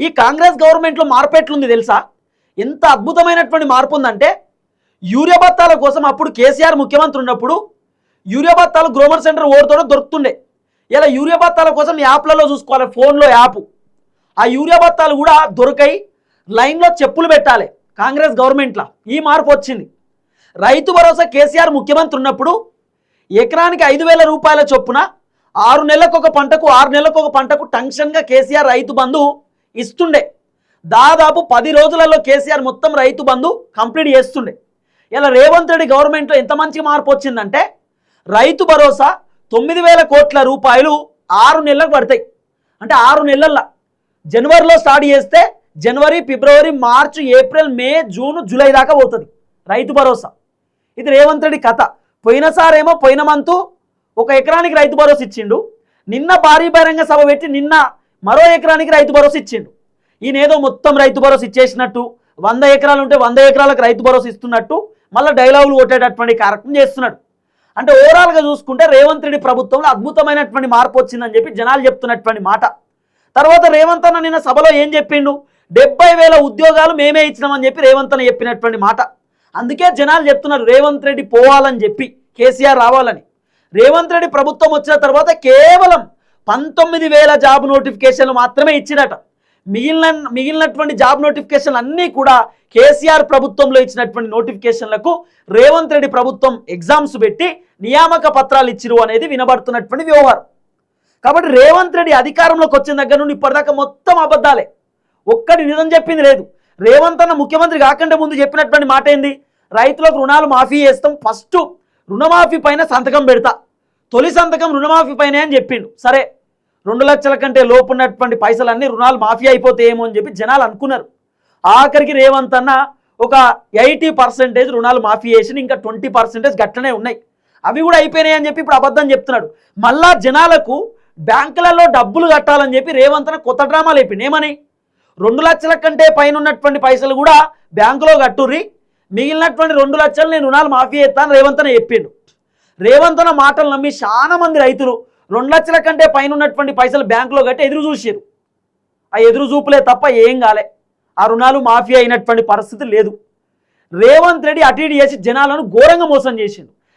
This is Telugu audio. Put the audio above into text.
ఈ కాంగ్రెస్ గవర్నమెంట్లో మార్పు ఎట్లుంది తెలుసా? ఎంత అద్భుతమైనటువంటి మార్పు ఉందంటే, యూరియా బత్తాల కోసం అప్పుడు కేసీఆర్ ముఖ్యమంత్రి ఉన్నప్పుడు యూరియా బత్తాలు గ్రోమర్ సెంటర్ ఓడితోనే దొరుకుతుండే. ఇలా యూరియా బత్తాల కోసం యాప్లలో చూసుకోవాలి, ఫోన్లో యాప్. ఆ యూరియా బత్తాలు కూడా దొరకాయి, లైన్లో చెప్పులు పెట్టాలి కాంగ్రెస్ గవర్నమెంట్లో. ఈ మార్పు వచ్చింది. రైతు భరోసా కేసీఆర్ ముఖ్యమంత్రి ఉన్నప్పుడు ఎకరానికి 5,000 రూపాయల చొప్పున 6 నెలలకు ఒక పంటకు 6 నెలలకు ఒక పంటకు టెన్షన్గా కేసీఆర్ రైతు బంధు ఇస్తుండే. దాదాపు 10 రోజులలో కేసీఆర్ మొత్తం రైతు బంధు కంప్లీట్ చేస్తుండే. ఇలా రేవంత్ రెడ్డి గవర్నమెంట్లో ఎంత మంచి మార్పు వచ్చిందంటే, రైతు భరోసా 9,000 కోట్ల రూపాయలు 6 నెలలకు పడతాయి. అంటే 6 నెలల్లో జనవరిలో స్టార్ట్ చేస్తే జనవరి, ఫిబ్రవరి, మార్చి, ఏప్రిల్, మే, జూన్, జూలై దాకా పోతుంది రైతు భరోసా. ఇది రేవంత్ రెడ్డి కథ. పోయినసారేమో పోయిన మంతు 1 ఎకరానికి రైతు భరోసా ఇచ్చిండు. నిన్న భారీ బహిరంగ సభ పెట్టి నిన్న మరో ఎకరానికి రైతు భరోసా ఇచ్చిండు. ఈయనేదో మొత్తం రైతు భరోసా ఇచ్చేసినట్టు, 100 ఎకరాలు ఉంటే 100 ఎకరాలకు రైతు భరోసా ఇస్తున్నట్టు మళ్ళీ డైలాగులు కొట్టేటటువంటి కార్యక్రమం చేస్తున్నాడు. అంటే ఓవరాల్గా చూసుకుంటే రేవంత్ రెడ్డి ప్రభుత్వంలో అద్భుతమైనటువంటి మార్పు వచ్చిందని చెప్పి జనాలు చెప్తున్నటువంటి మాట. తర్వాత రేవంత్ అన్న నిన్న సభలో ఏం చెప్పిండు? 70,000 ఉద్యోగాలు మేమే ఇచ్చినామని చెప్పి రేవంత్ అన్న చెప్పినటువంటి మాట. అందుకే జనాలు చెప్తున్నారు రేవంత్ రెడ్డి పోవాలని చెప్పి, కేసీఆర్ రావాలని. రేవంత్ రెడ్డి ప్రభుత్వం వచ్చిన తర్వాత కేవలం 19,000 జాబ్ నోటిఫికేషన్లు మాత్రమే ఇచ్చినట. మిగిలినటువంటి జాబ్ నోటిఫికేషన్లు అన్నీ కూడా కేసీఆర్ ప్రభుత్వంలో ఇచ్చినటువంటి నోటిఫికేషన్లకు రేవంత్ రెడ్డి ప్రభుత్వం ఎగ్జామ్స్ పెట్టి నియామక పత్రాలు ఇచ్చిరు అనేది వినబడుతున్నటువంటి వ్యవహారం. కాబట్టి రేవంత్ రెడ్డి అధికారంలోకి వచ్చిన దగ్గర నుండి ఇప్పటిదాకా మొత్తం అబద్ధాలే, ఒక్కటి నిజం చెప్పింది లేదు. రేవంత్ అన్న ముఖ్యమంత్రి కాకుండా ముందు చెప్పినటువంటి మాట ఏంది? రైతులకు రుణాలు మాఫీ చేస్తాం, ఫస్ట్ రుణమాఫీ పైన సంతకం పెడతా, తొలి సంతకం రుణమాఫీ పైన అని చెప్పిండు. సరే, 2 లక్షల కంటే లోపు ఉన్నటువంటి పైసలన్నీ రుణాలు మాఫీ అయిపోతాయేమో అని చెప్పి జనాలు అనుకున్నారు. ఆఖరికి రేవంత్ అన్న ఒక 80% రుణాలు మాఫీ చేసి ఇంకా 20% గట్లనే ఉన్నాయి, అవి కూడా అయిపోయినాయి అని చెప్పి ఇప్పుడు అబద్ధం చెప్తున్నాడు. మళ్ళా జనాలకు బ్యాంకులలో డబ్బులు కట్టాలని చెప్పి రేవంత్ అన్న కొత్త డ్రామాలు అయిపోయింది. ఏమని? 2 లక్షల కంటే పైన ఉన్నటువంటి పైసలు కూడా బ్యాంకులో కట్టుర్రి, మిగిలినటువంటి 2 లక్షలు నేను రుణాలు మాఫీ చేస్తాను రేవంత్ అన్న చెప్పిండు. రేవంత్ అన్న మాటలు నమ్మి చాలా మంది రైతులు 2 లక్షల కంటే పైన ఉన్నటువంటి పైసలు బ్యాంకులో కట్టి ఎదురు చూసారు. ఆ ఎదురు చూపులే తప్ప ఏం కాలే, ఆ రుణాలు మాఫీ అయినటువంటి పరిస్థితి లేదు. రేవంత్ రెడ్డి అటు ఇటు చేసి జనాలను ఘోరంగా మోసం చేసిండు.